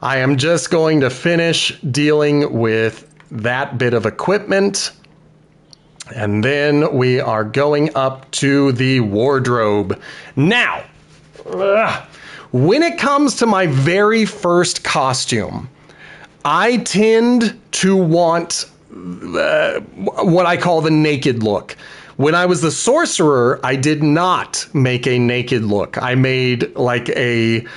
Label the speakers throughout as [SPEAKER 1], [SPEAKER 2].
[SPEAKER 1] I am just going to finish dealing with that bit of equipment. And then we are going up to the wardrobe. Now, when it comes to my very first costume, I tend to want what I call the naked look. When I was the sorcerer, I did not make a naked look. I made like a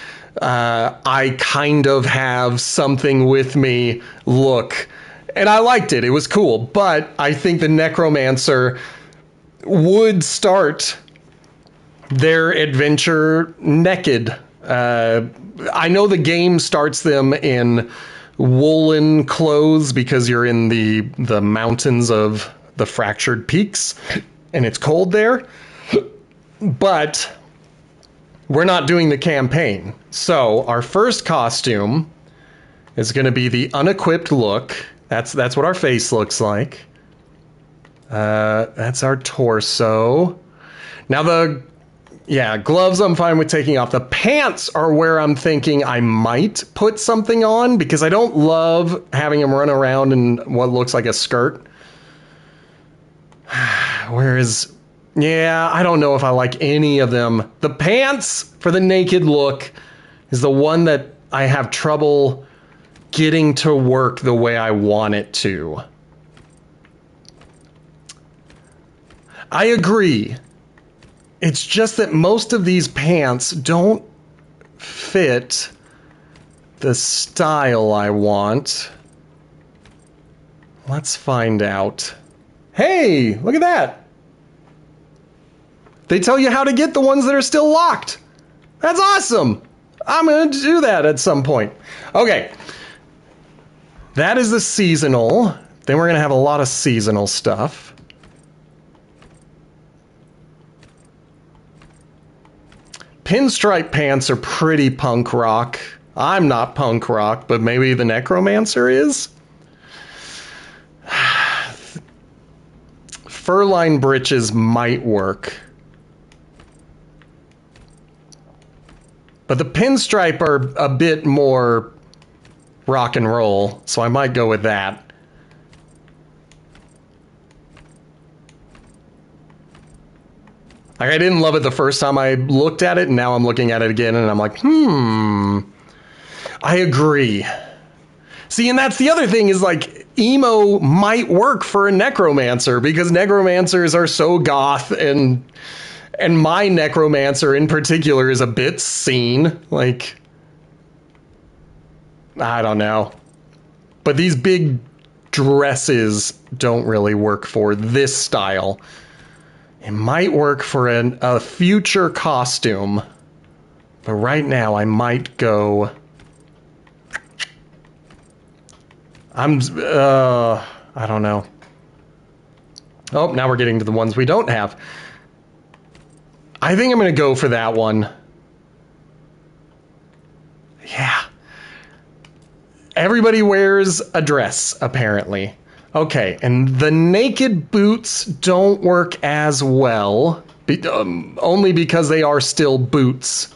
[SPEAKER 1] I kind of have something with me look. And I liked it. It was cool. But I think the necromancer would start their adventure naked. I know the game starts them in woolen clothes because you're in the mountains of the Fractured Peaks and it's cold there. But we're not doing the campaign. So our first costume is going to be the unequipped look. That's what our face looks like. That's our torso. Now gloves I'm fine with taking off. The pants are where I'm thinking I might put something on because I don't love having them run around in what looks like a skirt. Whereas, I don't know if I like any of them. The pants for the naked look is the one that I have trouble getting to work the way I want it to. I agree. It's just that most of these pants don't fit the style I want. Let's find out. Hey, look at that. They tell you how to get the ones that are still locked. That's awesome. I'm going to do that at some point. Okay. That is the seasonal. Then we're going to have a lot of seasonal stuff. Pinstripe pants are pretty punk rock. I'm not punk rock, but maybe the necromancer is. Fur-lined breeches might work. But the pinstripe are a bit more rock and roll, so I might go with that. Like, I didn't love it the first time I looked at it, and now I'm looking at it again, and I'm like, I agree. See, and that's the other thing is, like, emo might work for a necromancer, because necromancers are so goth, and my necromancer in particular is a bit scene. Like, I don't know. But these big dresses don't really work for this style. It might work for a future costume. But right now I might go... I don't know. Oh, now we're getting to the ones we don't have. I think I'm going to go for that one. Yeah. Everybody wears a dress, apparently. Okay, and the naked boots don't work as well, only because they are still boots.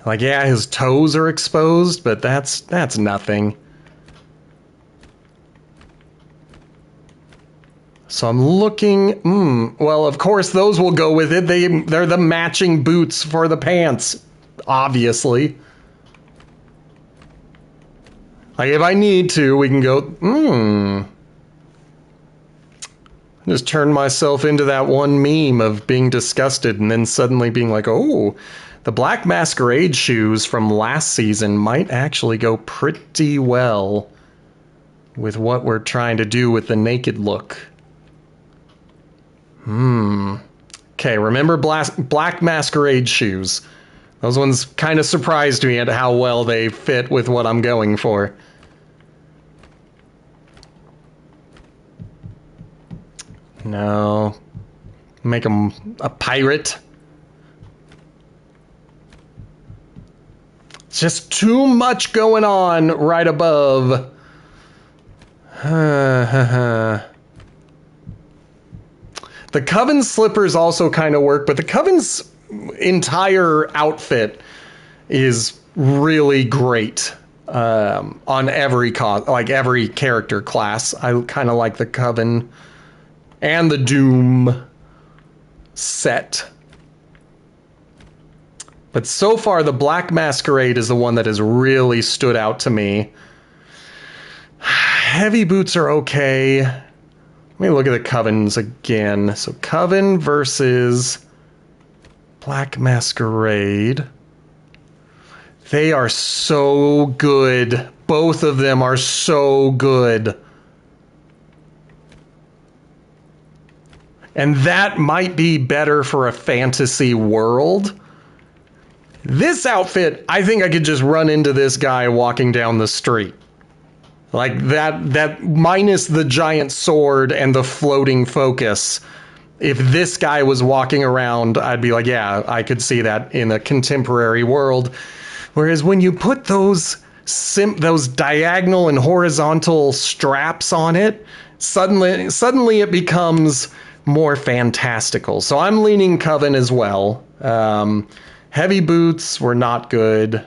[SPEAKER 1] Like, yeah, his toes are exposed, but that's nothing. So I'm looking, well, of course, those will go with it. They're the matching boots for the pants, obviously. Like, if I need to, we can go, just turn myself into that one meme of being disgusted and then suddenly being like, oh, the black masquerade shoes from last season might actually go pretty well with what we're trying to do with the naked look. Okay, remember black masquerade shoes. Those ones kind of surprised me at how well they fit with what I'm going for. No. Make him a pirate. It's just too much going on right above. The Coven's slippers also kind of work, but the Coven's entire outfit is really great on every every character class. I kind of like the Coven and the Doom set. But so far, the Black Masquerade is the one that has really stood out to me. Heavy boots are okay. Let me look at the Covens again. So Coven versus Black Masquerade. They are so good. Both of them are so good. And that might be better for a fantasy world. This outfit, I think I could just run into this guy walking down the street. Like that minus the giant sword and the floating focus. If this guy was walking around, I'd be like, yeah, I could see that in a contemporary world. Whereas when you put those diagonal and horizontal straps on it, suddenly it becomes more fantastical. So I'm leaning Coven as well. Heavy boots were not good.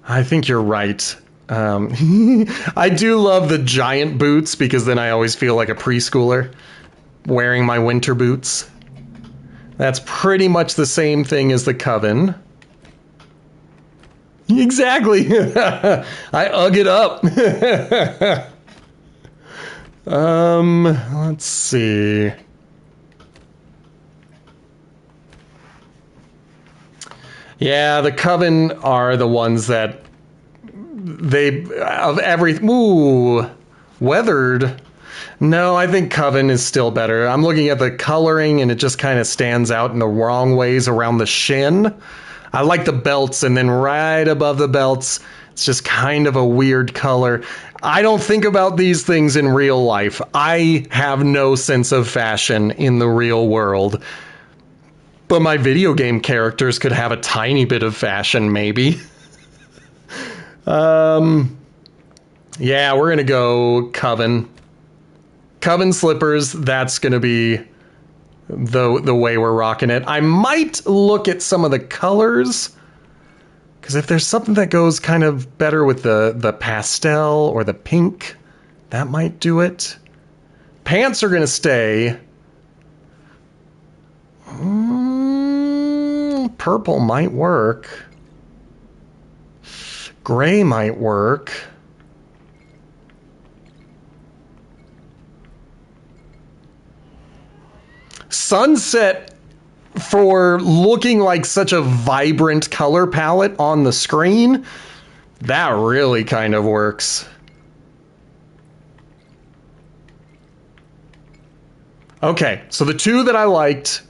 [SPEAKER 1] I think you're right. I do love the giant boots because then I always feel like a preschooler wearing my winter boots. That's pretty much the same thing as the Coven. Exactly. I ugg it up. Let's see. Yeah, the Coven are the ones that weathered. No, I think Coven is still better. I'm looking at the coloring and it just kind of stands out in the wrong ways around the shin. I like the belts, and then right above the belts, it's just kind of a weird color. I don't think about these things in real life. I have no sense of fashion in the real world. But my video game characters could have a tiny bit of fashion, maybe. Yeah, we're going to go Coven. Coven slippers, that's going to be the way we're rocking it. I might look at some of the colors, because if there's something that goes kind of better with the pastel or the pink, that might do it. Pants are going to stay. Purple might work. Gray might work. Sunset, for looking like such a vibrant color palette on the screen, that really kind of works. Okay, so the two that I liked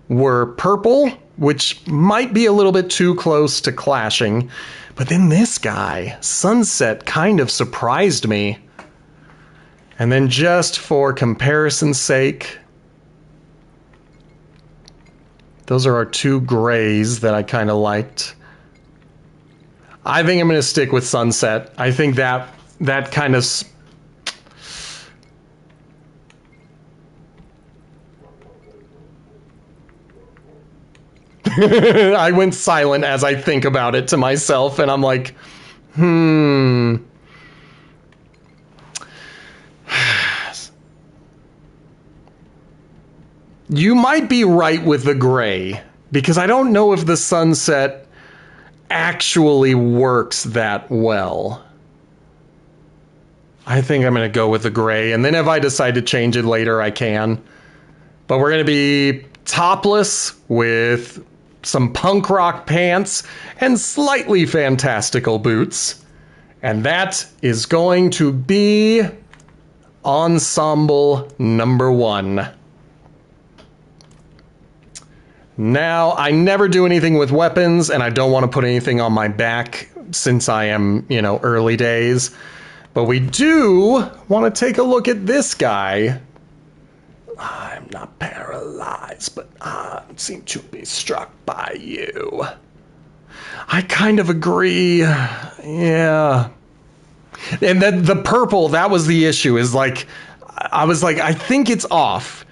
[SPEAKER 1] were purple, which might be a little bit too close to clashing, but then this guy, Sunset, kind of surprised me. And then just for comparison's sake, those are our two grays that I kind of liked. I think I'm going to stick with Sunset. I think that kind of... I went silent as I think about it to myself, and I'm like, You might be right with the gray, because I don't know if the Sunset actually works that well. I think I'm going to go with the gray, and then if I decide to change it later, I can. But we're going to be topless with some punk rock pants and slightly fantastical boots. And that is going to be ensemble number 1. Now, I never do anything with weapons, and I don't want to put anything on my back since I am, early days. But we do want to take a look at this guy. I'm not paralyzed, but I seem to be struck by you. I kind of agree. Yeah. And the purple, that was the issue, is like, I was like, I think it's off.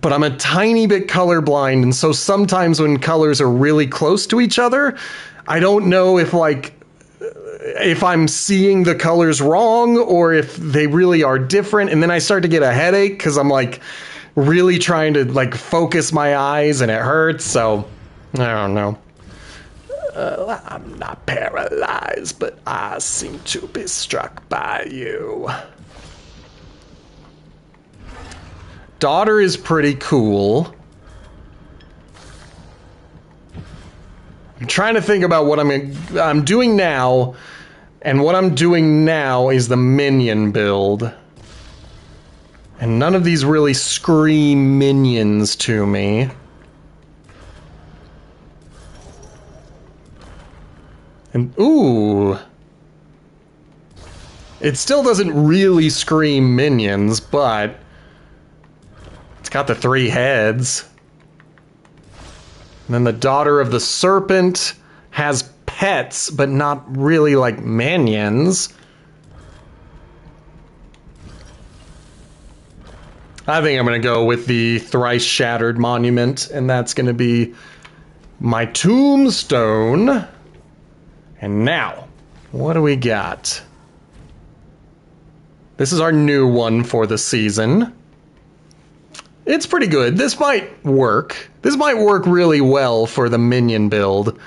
[SPEAKER 1] but I'm a tiny bit colorblind, and so sometimes when colors are really close to each other, I don't know if I'm seeing the colors wrong or if they really are different, and then I start to get a headache because I'm like really trying to like focus my eyes and it hurts, so I don't know. I'm not paralyzed, but I seem to be struck by you. Daughter is pretty cool. I'm trying to think about what I'm doing now, and what I'm doing now is the minion build. And none of these really scream minions to me. And ooh. It still doesn't really scream minions, but it's got the 3 heads. And then the daughter of the serpent has pets, but not really like minions. I think I'm going to go with the thrice shattered monument, and that's going to be my tombstone. And now, what do we got? This is our new one for the season. It's pretty good. This might work. This might work really well for the minion build.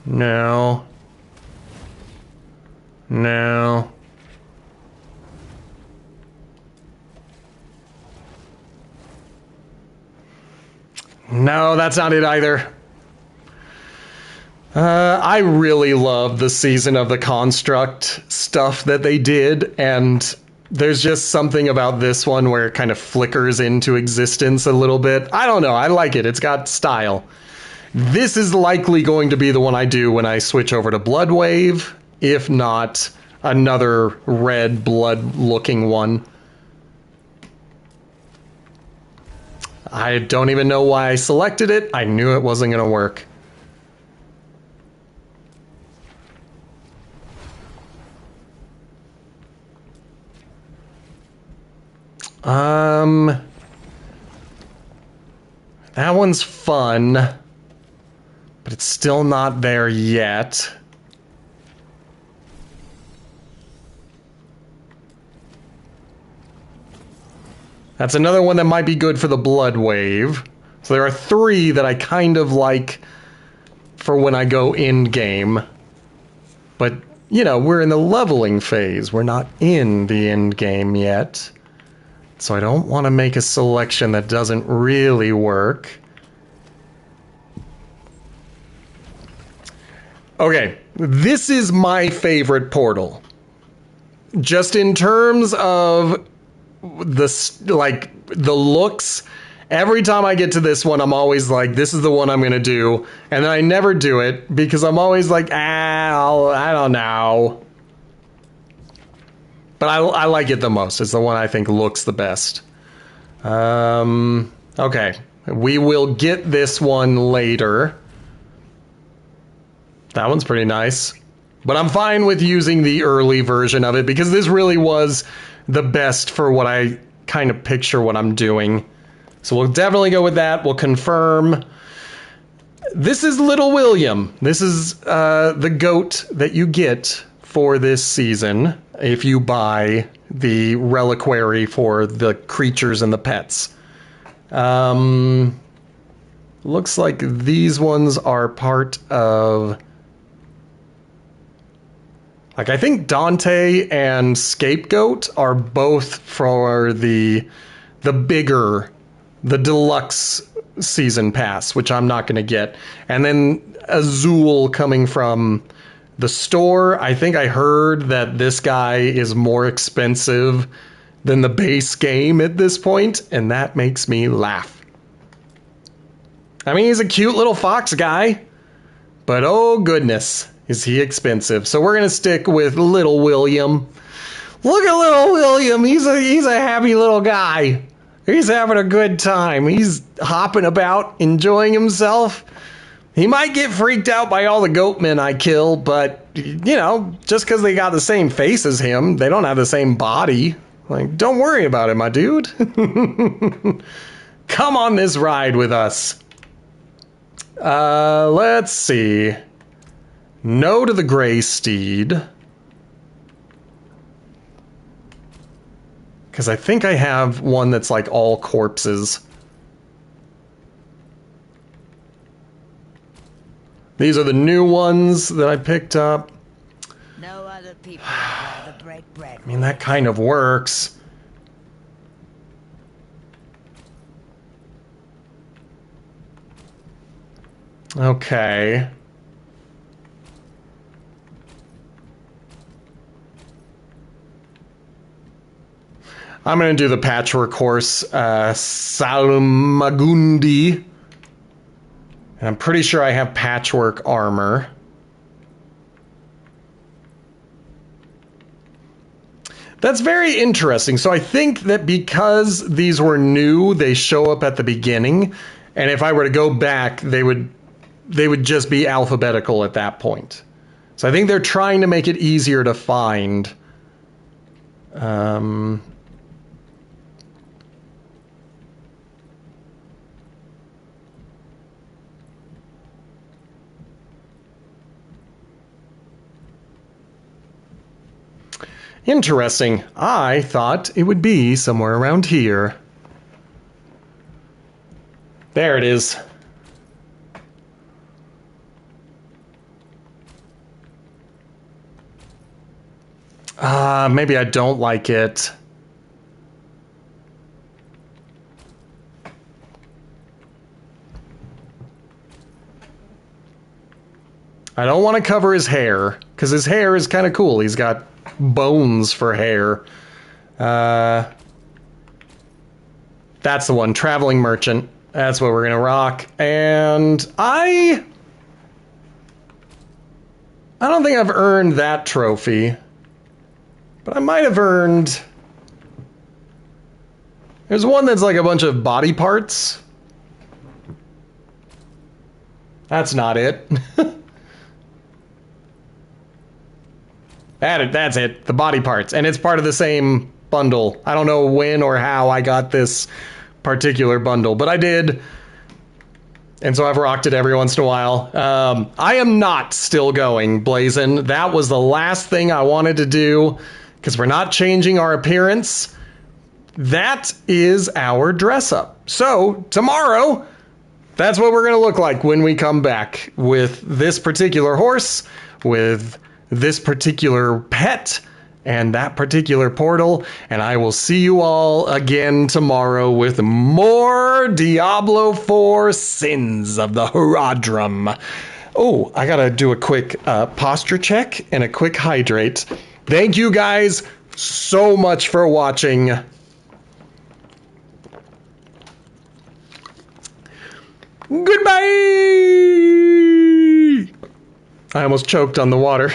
[SPEAKER 1] No. No. No, that's not it either. I really love the Season of the Construct stuff that they did, and there's just something about this one where it kind of flickers into existence a little bit. I don't know, I like it. It's got style. This is likely going to be the one I do when I switch over to Bloodwave, if not another red blood-looking one. I don't even know why I selected it. I knew it wasn't going to work. That one's fun, but it's still not there yet. That's another one that might be good for the blood wave. So there are 3 that I kind of like for when I go in game. But, you know, we're in the leveling phase. We're not in the end game yet. So I don't want to make a selection that doesn't really work. Okay, this is my favorite portal. Just in terms of the looks, every time I get to this one, I'm always like, this is the one I'm going to do. And then I never do it because I'm always like, I don't know. But I like it the most. It's the one I think looks the best. Okay. We will get this one later. That one's pretty nice. But I'm fine with using the early version of it because this really was the best for what I kind of picture what I'm doing. So we'll definitely go with that. We'll confirm. This is Little William. This is the goat that you get for this season if you buy the reliquary for the creatures and the pets. Looks like these ones are part of... Like, I think Dante and Scapegoat are both for the bigger, the deluxe season pass, which I'm not going to get. And then Azul coming from the store. I think I heard that this guy is more expensive than the base game at this point, and that makes me laugh. I mean, he's a cute little fox guy, but oh goodness, is he expensive. So we're going to stick with Little William. Look at Little William. He's a happy little guy. He's having a good time. He's hopping about, enjoying himself. He might get freaked out by all the goatmen I kill, but, you know, just because they got the same face as him, they don't have the same body. Like, don't worry about it, my dude. Come on this ride with us. Let's see. No to the gray steed. Because I think I have one that's like all corpses. These are the new ones that I picked up.
[SPEAKER 2] No other people would rather break bread.
[SPEAKER 1] I mean, that kind of works. Okay. I'm going to do the patchwork horse, Salmagundi. And I'm pretty sure I have patchwork armor. That's very interesting. So I think that because these were new, they show up at the beginning. And if I were to go back, they would just be alphabetical at that point. So I think they're trying to make it easier to find. Interesting. I thought it would be somewhere around here. There it is. Maybe I don't like it. I don't want to cover his hair, because his hair is kind of cool. He's got bones for hair. That's the one, Traveling Merchant. That's what we're gonna rock. And I don't think I've earned that trophy, but I might have earned. There's one that's like a bunch of body parts. That's not it. That's it, the body parts, and it's part of the same bundle. I don't know when or how I got this particular bundle, but I did, and so I've rocked it every once in a while. I am not still going Blazon. That was the last thing I wanted to do, because we're not changing our appearance. That is our dress up. So tomorrow, that's what we're going to look like when we come back with this particular horse, with this particular pet, and that particular portal. And I will see you all again tomorrow with more Diablo IV Sins of the Horadrim. Oh, I gotta do a quick posture check and a quick hydrate. Thank you guys so much for watching. Goodbye! I almost choked on the water.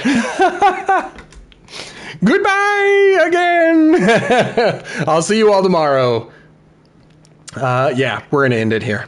[SPEAKER 1] Goodbye again! I'll see you all tomorrow. Yeah, we're gonna end it here.